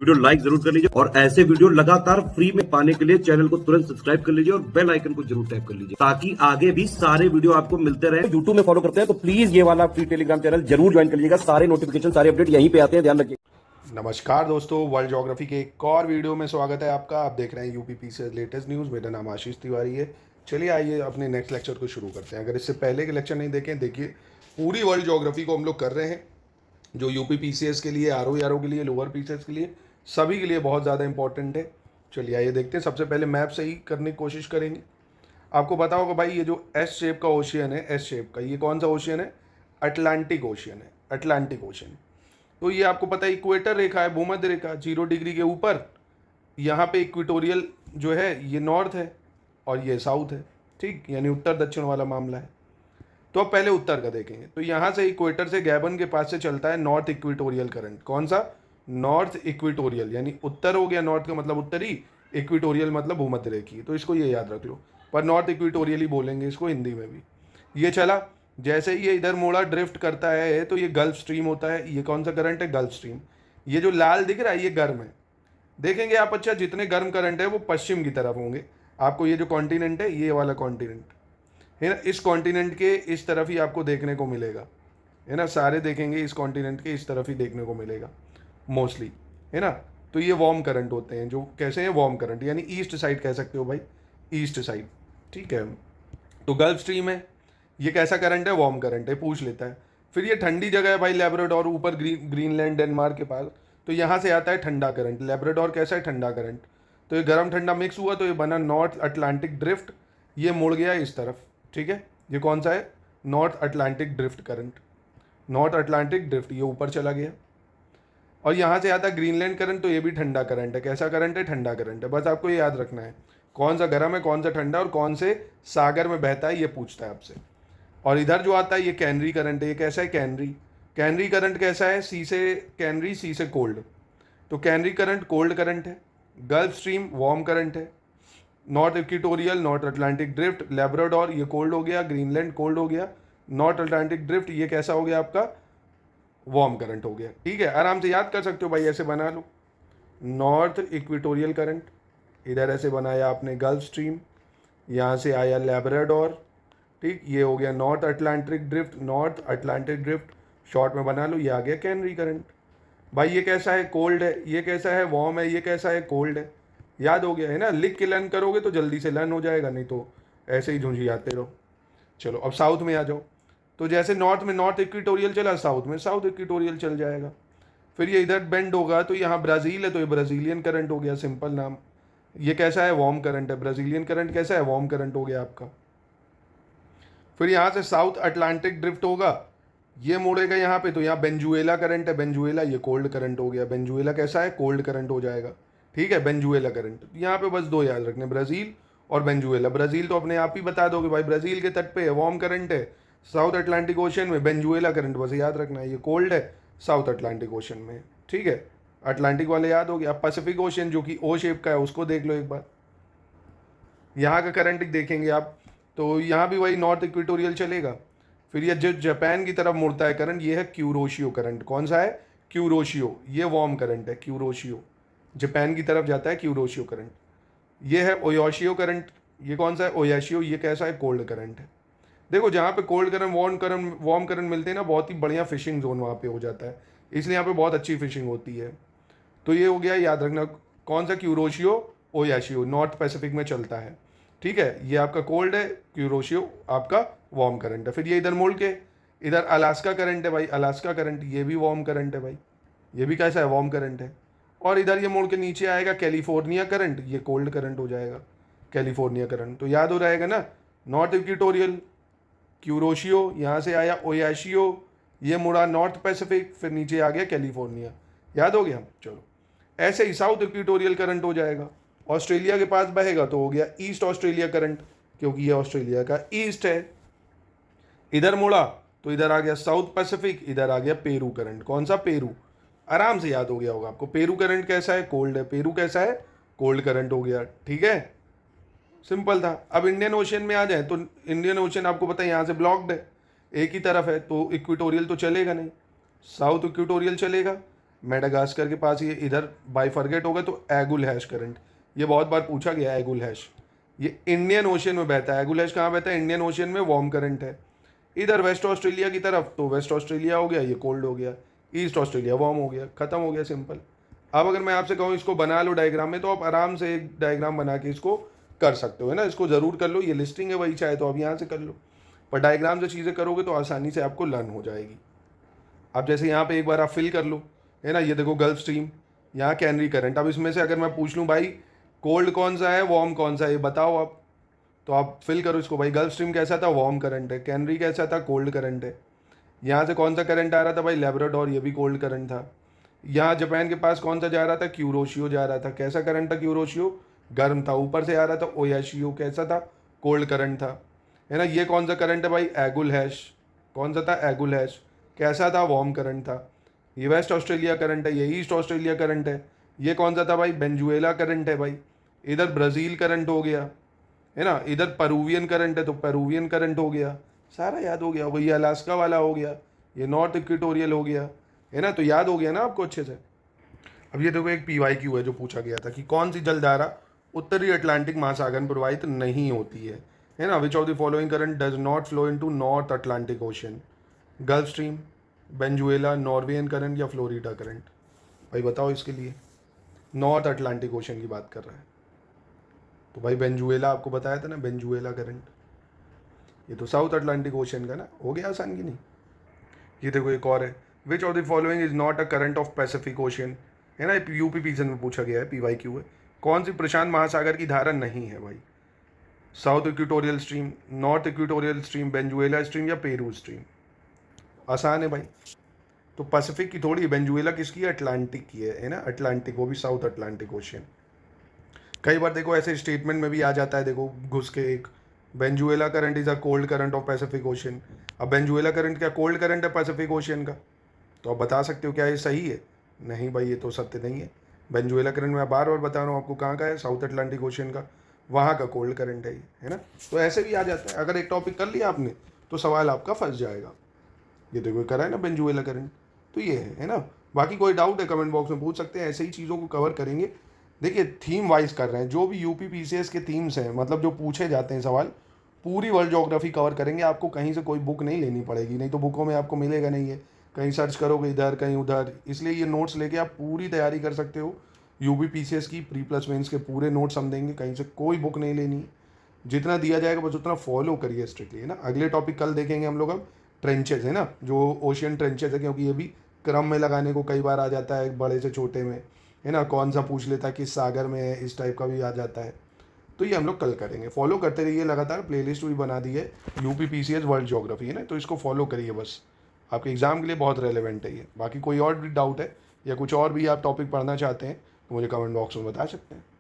Video like जरूर कर लीजिए और ऐसे वीडियो लगातार फ्री में पाने के लिए चैनल को तुरंत सब्सक्राइब कर लीजिए और बेल आइकन को जरूर टैप कर लीजिए ताकि आगे भी सारे वीडियो आपको मिलते रहे। यूट्यूब में फॉलो करते हैं तो प्लीज ये वाला फ्री टेलीग्राम चैनल जरूर ज्वाइन कर लीजिएगा। सारे नोटिफिकेशन सारे अपडेट यहीं पे आते हैं, ध्यान रखिए। नमस्कार दोस्तों, वर्ल्ड ज्योग्राफी के एक और वीडियो में स्वागत है आपका। आप देख रहे हैं यूपी से लेटेस्ट न्यूज़। मेरा नाम आशीष तिवारी है। चलिए आइए अपने नेक्स्ट लेक्चर को शुरू करते हैं। अगर इससे पहले के लेक्चर नहीं देखें, देखिए पूरी वर्ल्ड ज्योग्राफी को हम लोग कर रहे हैं, जो यूपी पीसीएस के लिए, आरओ के लिए, लोअर पीसीएस के लिए, सभी के लिए बहुत ज़्यादा इंपॉर्टेंट है। चलिए आइए देखते हैं। सबसे पहले मैप से ही करने की कोशिश करेंगे। आपको पता होगा भाई, ये जो एस शेप का ओशियन है, एस शेप का, ये कौन सा ओशियन है? अटलांटिक ओशियन है, अटलांटिक ओशियन। तो ये आपको पता है इक्वेटर रेखा है, भूमध्य रेखा 0 डिग्री के ऊपर। यहाँ पे इक्वेटोरियल जो है ये नॉर्थ है और ये साउथ है, ठीक, यानी उत्तर दक्षिण वाला मामला है। तो अब पहले उत्तर का देखेंगे। तो यहाँ से इक्वेटर से गैबन के पास से चलता है नॉर्थ इक्वेटोरियल करंट। कौन सा? नॉर्थ इक्वेटोरियल, यानी उत्तर हो गया, नॉर्थ का मतलब उत्तरी, इक्वेटोरियल मतलब भूमध्य रेखीय। तो इसको ये याद रख लो, पर नॉर्थ इक्वेटोरियल ही बोलेंगे इसको हिंदी में भी। ये चला, जैसे ही ये इधर मोड़ा ड्रिफ्ट करता है तो ये गल्फ स्ट्रीम होता है। ये कौन सा करंट है? Gulf stream. ये जो लाल दिख रहा है ये गर्म है, देखेंगे आप। अच्छा, जितने गर्म करंट है वो पश्चिम की तरफ होंगे। आपको ये जो कॉन्टिनेंट है, ये वाला कॉन्टिनेंट है ना, इस कॉन्टिनेंट के इस तरफ ही आपको देखने को मिलेगा, है ना। सारे देखेंगे इस कॉन्टिनेंट के इस तरफ ही देखने को मिलेगा मोस्टली, है ना। तो ये वार्म करंट होते हैं, जो कैसे हैं? वार्म करंट, यानी ईस्ट साइड कह सकते हो भाई, ईस्ट साइड, ठीक है। तो गल्फ स्ट्रीम है, ये कैसा करंट है? वार्म करंट है, पूछ लेता है। फिर ये ठंडी जगह है भाई, लैब्राडोर, ऊपर ग्रीनलैंड, डेनमार्क के पास। तो यहाँ से आता है ठंडा करंट। लैब्राडोर कैसा है? ठंडा करंट। तो ये गर्म ठंडा मिक्स हुआ तो ये बना नॉर्थ अटलांटिक ड्रिफ्ट। ये मुड़ गया इस तरफ, ठीक है। ये कौन सा है? North Atlantic drift current. North Atlantic drift, ये ऊपर चला गया। और यहाँ से आता है ग्रीनलैंड करंट। तो ये भी ठंडा करंट है। कैसा करंट है? ठंडा करंट है। बस आपको ये याद रखना है, कौन सा गर्म है, कौन सा ठंडा, और कौन से सागर में बहता है, ये पूछता है आपसे। और इधर जो आता है ये कैनरी करंट है। ये कैसा है? कैनरी। कैनरी करंट कैसा है? सी से कैनरी, सी से कोल्ड। तो कैनरी करंट कोल्ड करंट है। गल्फ स्ट्रीम वार्म करंट है। North equatorial, north Atlantic drift, Labrador ये कोल्ड हो गया, ग्रीनलैंड कोल्ड हो गया। नॉर्थ अटलांटिक ड्रिफ्ट ये कैसा हो गया आपका? वार्म करंट हो गया, ठीक है। आराम से याद कर सकते हो भाई, ऐसे बना लो। नॉर्थ इक्वेटोरियल करंट, इधर ऐसे बनाया आपने गल्फ स्ट्रीम, यहाँ से आया लैब्राडोर, ठीक, ये हो गया north Atlantic drift. North Atlantic drift short में बना लो, ये आ गया कैनरी करंट। भाई ये कैसा है? कोल्ड है। ये कैसा है? वार्म है। ये कैसा है? कोल्ड है। याद हो गया है ना। लिख के लर्न करोगे तो जल्दी से लर्न हो जाएगा, नहीं तो ऐसे ही झुंझियाते रहो। चलो अब साउथ में आ जाओ। तो जैसे नॉर्थ में नॉर्थ इक्वेटोरियल चला, साउथ में साउथ इक्वेटोरियल चल जाएगा। फिर ये इधर बेंड होगा तो यहाँ ब्राज़ील है, तो ये ब्राज़ीलियन करंट हो गया, सिंपल नाम। ये कैसा है? वार्म करंट है। ब्राज़ीलियन करंट कैसा है? वार्म करंट हो गया आपका। फिर यहाँ से साउथ अटलांटिक ड्रिफ्ट होगा, ये मोड़ेगा यहाँ पे, तो यहाँ बेंजुएला करंट है। बेंजुएला ये कोल्ड करंट हो गया। बेंजुएला कैसा है? कोल्ड करंट हो जाएगा, ठीक है। बेंजुएला करंट, यहाँ पे बस दो याद रखने, ब्राज़ील और बेंजुएला। ब्राज़ील तो अपने आप ही बता दोगे भाई, ब्राज़ील के तट पे है, वार्म करंट है। साउथ अटलांटिक ओशन में बेंजुएला करंट, बस याद रखना है, ये कोल्ड है, साउथ अटलांटिक ओशन में, ठीक है। अटलांटिक वाले याद हो गया। अब पैसिफिक ओशन जो कि ओ शेप का है, उसको देख लो एक बार। यहाँ का करंट देखेंगे आप, तो यहाँ भी वही नॉर्थ इक्वेटोरियल चलेगा। फिर ये जो जापान की तरफ मुड़ता है करंट, ये है क्यूरोशियो करंट। कौन सा है? क्यूरोशियो। ये वार्म करंट है, क्यूरोशियो। जापान की तरफ जाता है क्यूरोशियो करंट। ये है ओयाशियो करंट। ये कौन सा है? ओयाशियो। ये कैसा है? कोल्ड करंट है। देखो, जहाँ पे कोल्ड करंट, वार्म करंट मिलते हैं ना, बहुत ही बढ़िया फिशिंग जोन वहाँ पे हो जाता है, इसलिए यहाँ पे बहुत अच्छी फिशिंग होती है। तो ये हो गया, याद रखना, कौन सा? क्यूरोशियो, ओयाशियो, नॉर्थ पैसिफिक में चलता है, ठीक है। ये आपका कोल्ड है, क्यूरोशियो आपका वार्म करंट है। फिर ये इधर मुड़ के इधर अलास्का करंट है भाई, अलास्का करंट, ये भी वार्म करंट है भाई, ये भी कैसा है? वार्म करंट है। और इधर ये मुड़ के नीचे आएगा कैलिफोर्निया करंट, ये कोल्ड करंट हो जाएगा, कैलिफोर्निया करंट। तो याद हो रहेगा ना, नॉर्थ इक्वेटोरियल, क्यूरोशियो, यहाँ से आया ओयाशियो, ये मुड़ा नॉर्थ पैसिफिक, फिर नीचे आ गया कैलिफोर्निया। याद हो गया? चलो, ऐसे ही साउथ इक्वेटोरियल करंट हो जाएगा। ऑस्ट्रेलिया के पास बहेगा तो हो गया ईस्ट ऑस्ट्रेलिया करंट, क्योंकि ये ऑस्ट्रेलिया का ईस्ट है। इधर मुड़ा तो इधर आ गया साउथ पैसिफिक, इधर आ गया पेरू करंट। कौन सा? पेरू। आराम से याद हो गया होगा आपको। पेरू करंट कैसा है? कोल्ड है। पेरू कैसा है? कोल्ड करंट हो गया, ठीक है, सिंपल था। अब इंडियन ओशन में आ जाए तो इंडियन ओशन आपको पता है यहाँ से ब्लॉक्ड है, एक ही तरफ है, तो इक्वेटोरियल तो चलेगा नहीं, साउथ इक्वेटोरियल चलेगा। मेडागास्कर के पास ये इधर बाइफर्गेट होगा तो एगुल हैश करंट, ये बहुत बार पूछा गया है। एगुल हैश ये इंडियन ओशियन में बहता है। एगुल हैश कहाँ बहता है? इंडियन ओशियन में, वार्म करंट है। इधर वेस्ट ऑस्ट्रेलिया की तरफ तो वेस्ट ऑस्ट्रेलिया हो गया, ये कोल्ड हो गया। ईस्ट ऑस्ट्रेलिया वार्म हो गया, खत्म हो गया, सिंपल। अब अगर मैं आपसे कहूँ इसको बना लो डायग्राम में, तो आप आराम से एक डायग्राम बना के इसको कर सकते हो, है ना। इसको ज़रूर कर लो, ये लिस्टिंग है, वही चाहे तो आप यहाँ से कर लो, पर डायग्राम से चीज़ें करोगे तो आसानी से आपको लर्न हो जाएगी। अब जैसे यहाँ पे एक बार आप फिल कर लो, है ना। ये देखो गल्फ स्ट्रीम, यहाँ कैनरी करंट। अब इसमें से अगर मैं पूछ लूँ भाई कोल्ड कौन सा है, वार्म कौन सा है, ये बताओ आप, तो आप फिल करो इसको। भाई गल्फ स्ट्रीम कैसा था? वार्म करंट है। कैनरी कैसा था? कोल्ड करंट है। यहाँ से कौन सा करंट आ रहा था भाई? लेब्राडोर, ये भी कोल्ड करंट था। यहाँ जापान के पास कौन सा जा रहा था? क्यूरोशियो जा रहा था। कैसा करंट था क्यूरोशियो? गर्म था। ऊपर से आ रहा था ओयाशियो, कैसा था? कोल्ड करंट था, है ना। ये कौन सा करंट है भाई? एगुल हैश। कौन सा था? एगुल हैश। कैसा था? वार्म करंट था। ये वेस्ट ऑस्ट्रेलिया करंट है, ये ईस्ट ऑस्ट्रेलिया करंट है। ये कौन सा था भाई? वेनेजुएला करंट है भाई। इधर ब्राज़ील करंट हो गया, है ना। इधर पेरुवियन करंट है तो पेरुवियन करंट हो गया। सारा याद हो गया। ये अलास्का वाला हो गया, ये नॉर्थ इक्वेटोरियल हो गया, है ना। तो याद हो गया ना आपको अच्छे से। अब ये देखो एक PYQ है जो पूछा गया था कि कौन सी जलधारा उत्तरी अटलांटिक महासागर में प्रवाहित नहीं होती है ना। Which of the following current does not flow into North Atlantic Ocean? Gulf Stream, Venezuela, Norwegian current या फ्लोरिडा करंट? भाई बताओ इसके लिए। नॉर्थ अटलांटिक ओशन की बात कर रहा है तो भाई वेनेजुएला, आपको बताया था ना वेनेजुएला करंट। ये तो साउथ अटलांटिक ओशन का ना, हो गया आसान की नहीं। ये देखो एक और है, विच of the following is not a current of Pacific ocean, है ना। UPPCN में पूछा गया है, PYQ है। कौन सी प्रशांत महासागर की धारा नहीं है भाई? South equatorial stream, north equatorial stream, Venezuela stream या पेरू स्ट्रीम? आसान है भाई। तो पैसिफिक की थोड़ी, वेनेजुएला किसकी है? अटलांटिक की है ना। अटलांटिक, वो भी साउथ अटलांटिक ओशन। कई बार देखो ऐसे स्टेटमेंट में भी आ जाता है, देखो घुस के एक, Venezuela current is a cold current of Pacific ocean. अब वेनेजुएला करंट क्या कोल्ड करंट है पैसिफिक ओशन का? तो आप बता सकते हो क्या ये सही है? नहीं भाई, ये तो सत्य नहीं है। वेनेजुएला करंट मैं बार बार बता रहा हूँ आपको, कहाँ का है? साउथ अटलांटिक ओशन का, वहाँ का कोल्ड करंट है ये, है ना। तो ऐसे भी आ जाता है, अगर एक टॉपिक कर लिया आपने तो सवाल आपका फंस जाएगा। ये देखो करा है ना वेनेजुएला करंट, तो ये है ना। बाकी कोई डाउट है कमेंट बॉक्स में पूछ सकते हैं, ऐसे ही चीज़ों को कवर करेंगे। देखिए थीम वाइज कर रहे हैं, जो भी UPPCS के थीम्स हैं, मतलब जो पूछे जाते हैं सवाल, पूरी वर्ल्ड ज्योग्राफी कवर करेंगे। आपको कहीं से कोई बुक नहीं लेनी पड़ेगी, नहीं तो बुकों में आपको मिलेगा नहीं है, कहीं सर्च करोगे इधर कहीं उधर। इसलिए ये नोट्स लेके आप पूरी तैयारी कर सकते हो। UPPCS की प्री प्लस मेंस के पूरे नोट्स हम देंगे, कहीं से कोई बुक नहीं लेनी। जितना दिया जाएगा बस उतना फॉलो करिए स्ट्रिक्टली, है ना। अगले टॉपिक कल देखेंगे हम लोग, अब ट्रेंचेज, है ना, जो ओशियन ट्रेंचेज है, क्योंकि ये भी क्रम में लगाने को कई बार आ जाता है, बड़े से छोटे में, है ना। कौन सा पूछ लेता है, किस सागर में है, इस टाइप का भी आ जाता है। तो ये हम लोग कल करेंगे। फॉलो करते रहिए, लगातार प्लेलिस्ट भी बना दी है UPPCS वर्ल्ड ज्योग्राफी, है ना। तो इसको फॉलो करिए, बस आपके एग्जाम के लिए बहुत रेलेवेंट है ये। बाकी कोई और भी डाउट है या कुछ और भी आप टॉपिक पढ़ना चाहते हैं तो मुझे कमेंट बॉक्स में बता सकते हैं।